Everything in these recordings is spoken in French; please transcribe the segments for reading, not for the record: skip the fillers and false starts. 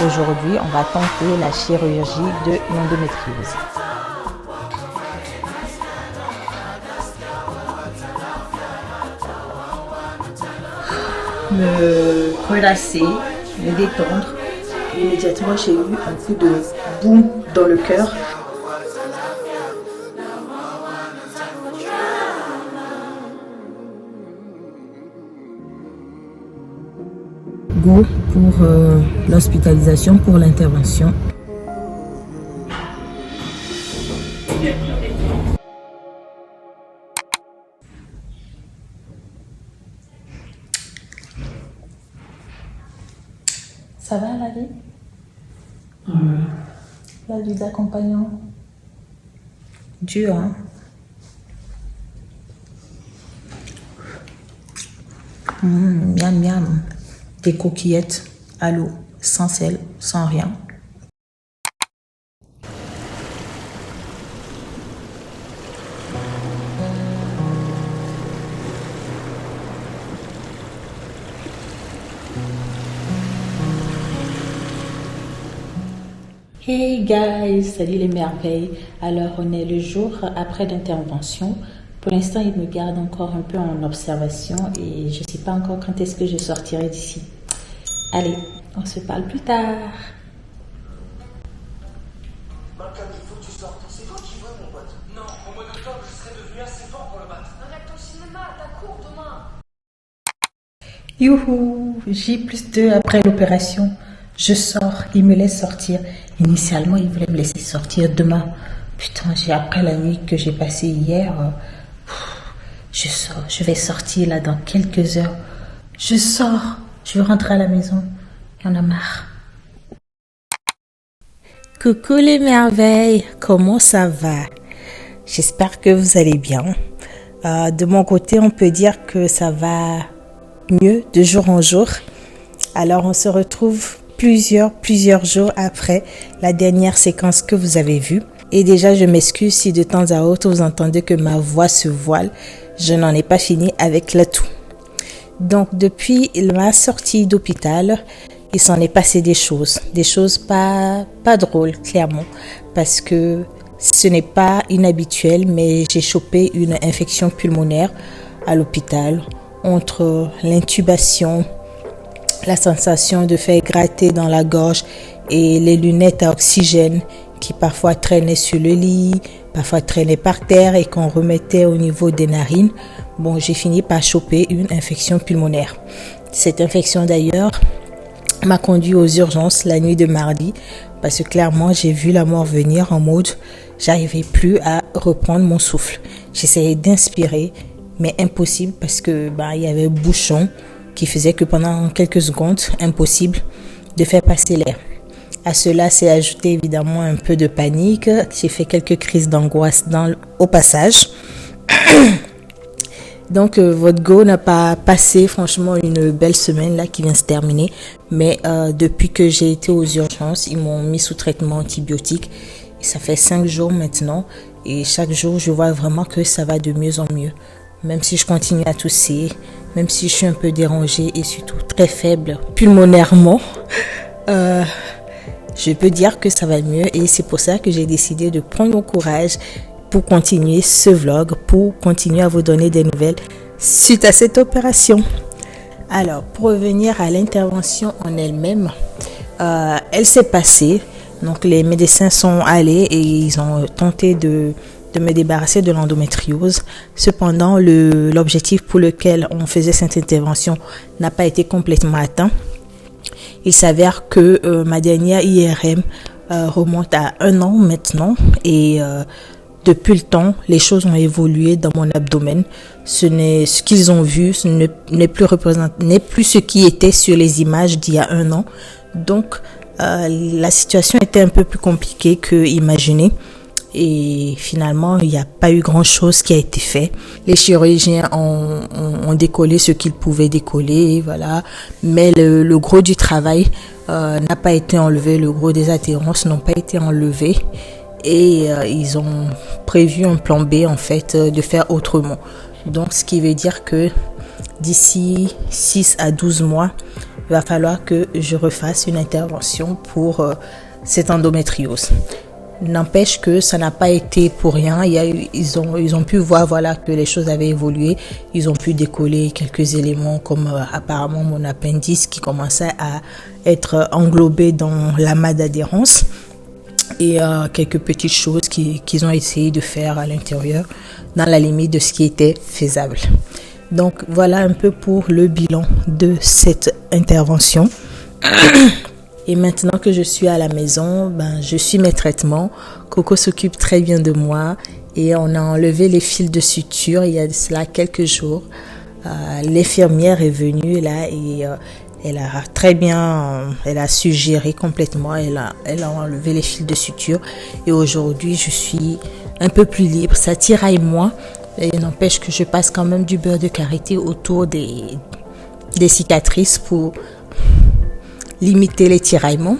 Aujourd'hui, on va tenter la chirurgie de l'endométriose. Me relâcher, me détendre. Immédiatement, j'ai eu un coup de boum dans le cœur. Go pour l'hospitalisation, pour l'intervention. Ça va la vie? La vie d'accompagnant. Dur, hein? Miam miam. Des coquillettes à l'eau, sans sel, sans rien. Hey guys, salut les merveilles. Alors on est le jour après l'intervention. Pour l'instant, il me garde encore un peu en observation et je ne sais pas encore quand est-ce que je sortirai d'ici. Allez, on se parle plus tard. Malcolm, il faut que tu sortes. C'est toi qui veux, mon pote. Non, au mois d'octobre, je serai devenu assez fort pour le battre. Arrête ton cinéma, t'as cours demain. Youhou, J+2 après l'opération. Je sors, il me laisse sortir. Initialement, il voulait me laisser sortir demain. Putain, après la nuit que j'ai passée hier, je sors, je vais sortir là dans quelques heures. Je sors, je veux rentrer à la maison. Il y en a marre. Coucou les merveilles, comment ça va? J'espère que vous allez bien. De mon côté, on peut dire que ça va mieux de jour en jour. Alors, on se retrouve plusieurs jours après la dernière séquence que vous avez vue. Et déjà, je m'excuse si de temps à autre, vous entendez que ma voix se voile. Je n'en ai pas fini avec le tout. Donc, depuis ma sortie d'hôpital, il s'en est passé des choses pas drôles, clairement, parce que ce n'est pas inhabituel, mais j'ai chopé une infection pulmonaire à l'hôpital. Entre l'intubation, la sensation de faire gratter dans la gorge et les lunettes à oxygène qui parfois traînaient sur le lit, parfois traînaient par terre et qu'on remettait au niveau des narines. Bon, j'ai fini par choper une infection pulmonaire. Cette infection d'ailleurs m'a conduit aux urgences la nuit de mardi parce que clairement j'ai vu la mort venir en mode j'arrivais plus à reprendre mon souffle. J'essayais d'inspirer mais impossible parce que il y avait un bouchon qui faisait que pendant quelques secondes, impossible de faire passer l'air. À cela s'est ajouté évidemment un peu de panique. J'ai fait quelques crises d'angoisse au passage. Donc votre go n'a pas passé franchement une belle semaine là qui vient se terminer. Mais depuis que j'ai été aux urgences, ils m'ont mis sous traitement antibiotique. Et ça fait 5 jours maintenant. Et chaque jour, je vois vraiment que ça va de mieux en mieux. Même si je continue à tousser, même si je suis un peu dérangée et surtout très faible pulmonairement, je peux dire que ça va mieux et c'est pour ça que j'ai décidé de prendre mon courage pour continuer ce vlog, pour continuer à vous donner des nouvelles suite à cette opération. Alors, pour revenir à l'intervention en elle-même, elle s'est passée. Donc, les médecins sont allés et ils ont tenté de me débarrasser de l'endométriose. Cependant, l'objectif pour lequel on faisait cette intervention n'a pas été complètement atteint. Il s'avère que ma dernière IRM remonte à 1 an maintenant et depuis le temps, les choses ont évolué dans mon abdomen. Ce qu'ils ont vu, n'est plus ce qui était sur les images d'il y a 1 an. Donc, la situation était un peu plus compliquée que imaginé. Et finalement, il n'y a pas eu grand-chose qui a été fait. Les chirurgiens ont décollé ce qu'ils pouvaient décoller, voilà. Mais le gros du travail n'a pas été enlevé, le gros des adhérences n'ont pas été enlevés. Et ils ont prévu un plan B, en fait, de faire autrement. Donc, ce qui veut dire que d'ici 6 à 12 mois, il va falloir que je refasse une intervention pour cette endométriose. N'empêche que ça n'a pas été pour rien. Ils ont pu voir voilà, que les choses avaient évolué. Ils ont pu décoller quelques éléments comme apparemment mon appendice qui commençait à être englobé dans l'amas d'adhérence et quelques petites choses qu'ils ont essayé de faire à l'intérieur dans la limite de ce qui était faisable. Donc voilà un peu pour le bilan de cette intervention. Et maintenant que je suis à la maison, je suis mes traitements. Coco s'occupe très bien de moi et on a enlevé les fils de suture il y a de cela quelques jours. L'infirmière est venue là et elle a très bien, elle a su gérer complètement. Elle a enlevé les fils de suture et aujourd'hui je suis un peu plus libre. Ça tiraille moins et n'empêche que je passe quand même du beurre de karité autour des cicatrices pour limiter les tiraillements.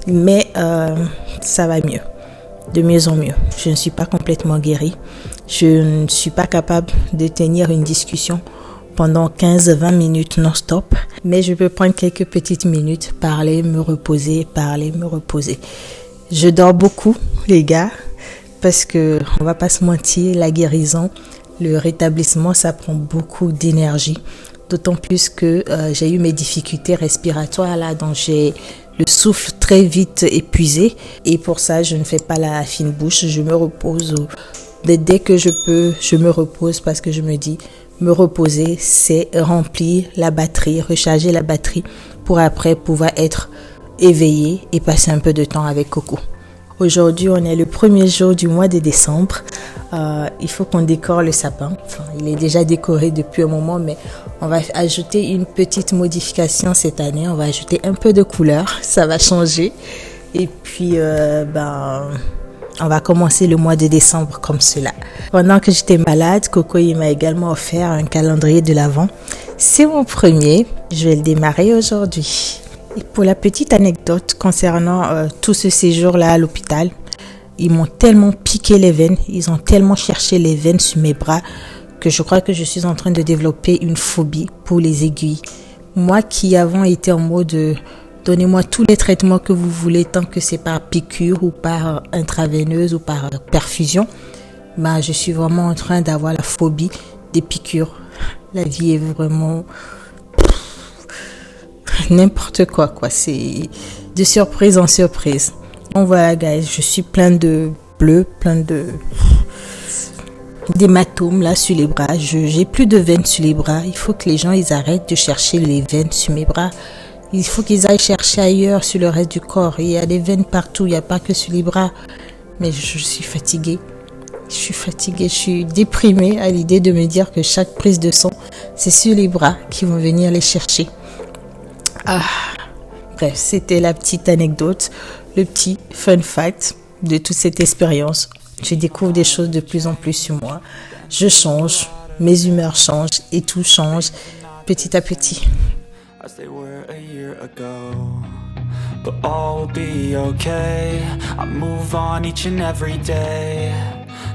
Mais ça va mieux, de mieux en mieux. Je ne suis pas complètement guérie. Je ne suis pas capable de tenir une discussion pendant 15-20 minutes non-stop. Mais je peux prendre quelques petites minutes, parler, me reposer. Je dors beaucoup, les gars, parce que on va pas se mentir, la guérison, le rétablissement, ça prend beaucoup d'énergie. D'autant plus que j'ai eu mes difficultés respiratoires là, donc j'ai le souffle très vite épuisé. Et pour ça, je ne fais pas la fine bouche, je me repose. Dès que je peux, je me repose parce que je me dis, me reposer, c'est remplir la batterie, recharger la batterie pour après pouvoir être éveillé et passer un peu de temps avec Coco. Aujourd'hui, on est le premier jour du mois de décembre. Il faut qu'on décore le sapin. Enfin, il est déjà décoré depuis un moment, mais on va ajouter une petite modification cette année. On va ajouter un peu de couleur. Ça va changer. Et puis, on va commencer le mois de décembre comme cela. Pendant que j'étais malade, Coco il m'a également offert un calendrier de l'Avent. C'est mon premier. Je vais le démarrer aujourd'hui. Et pour la petite anecdote concernant tout ce séjour-là à l'hôpital, ils m'ont tellement piqué les veines, ils ont tellement cherché les veines sur mes bras que je crois que je suis en train de développer une phobie pour les aiguilles. Moi qui avant été en mode donnez-moi tous les traitements que vous voulez tant que c'est par piqûre ou par intraveineuse ou par perfusion, je suis vraiment en train d'avoir la phobie des piqûres. La vie est vraiment n'importe quoi, c'est de surprise en surprise. Donc voilà guys, je suis plein de bleu, plein d'hématomes là sur les bras. J'ai plus de veines sur les bras. Il faut que les gens ils arrêtent de chercher les veines sur mes bras. Il faut qu'ils aillent chercher ailleurs sur le reste du corps. Il y a des veines partout, il n'y a pas que sur les bras. Mais je suis fatiguée. Je suis déprimée à l'idée de me dire que chaque prise de sang, c'est sur les bras qu'ils vont venir les chercher. Bref, c'était la petite anecdote, le petit fun fact de toute cette expérience. Je découvre des choses de plus en plus sur moi. Je change, mes humeurs changent et tout change petit à petit. But all will be okay. I move on each and every day.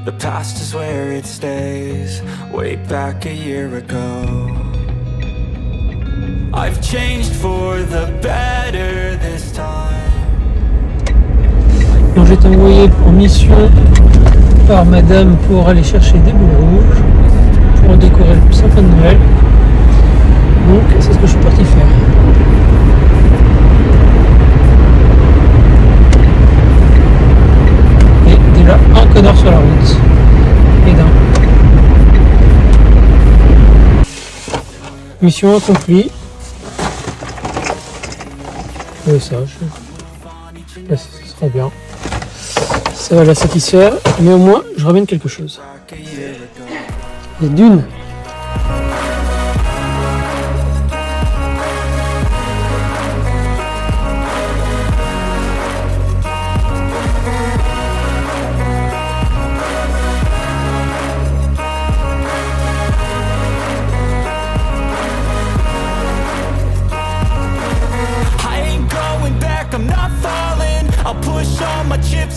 The past is where it stays. Way back a year ago. I've changed for the better this time. Donc j'ai été envoyé en mission par madame pour aller chercher des boules rouges pour décorer le sapin de Noël. Donc c'est ce que je suis parti faire. Et déjà un connard sur la route. Et d'un. Mission accomplie. Ça, là, ce sera bien. Ça va la satisfaire, mais au moins, je ramène quelque chose. Les dunes.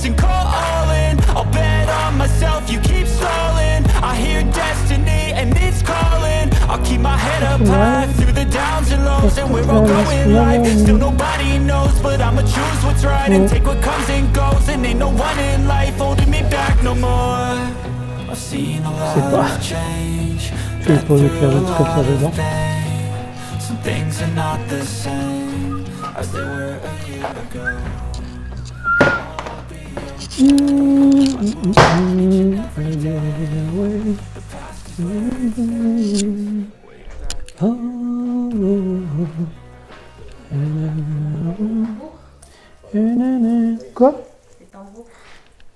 And call all in. I'll bet on myself, you keep stalling. I hear destiny and it's calling. I'll keep my head up path through the downs and lows, and we're all going live. And still nobody knows, but I'ma choose what's right and take what comes and goes. And ain't no one in life holding me back no more. I've seen a lot of change. Je vais pas éclairer comme ça dedans. Some things are not the same as they were a year ago. Quoi?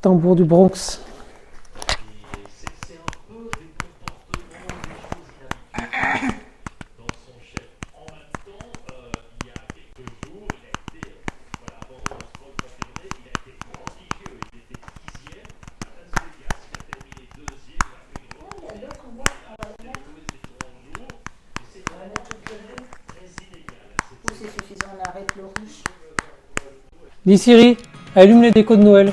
Tambour du Bronx. Dis Siri, allume les décos de Noël.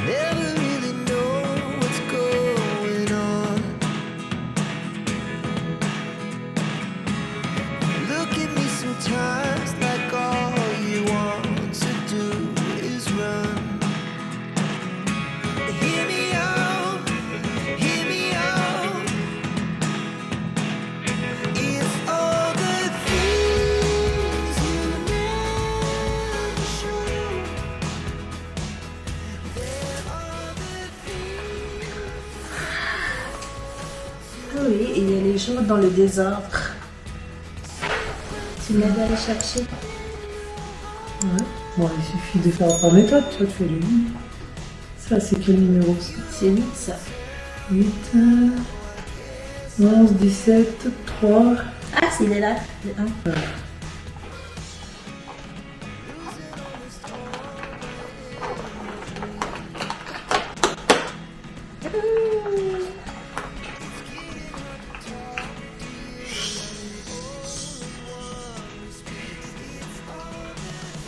Never really know what's going on. Look at me sometimes like all you want to do is run. Hear me out, hear me out. It's all the things you never show. Oui, et il y a les jours dans le désordre. Tu m'aides à aller chercher? Ouais. Bon, il suffit de faire par méthode, tu vois, tu fais les lignes. Ça, c'est quel numéro ça? C'est 8 ça. 8, 11, 17, 3. Ah, il est là, le 1.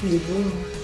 Il est beau.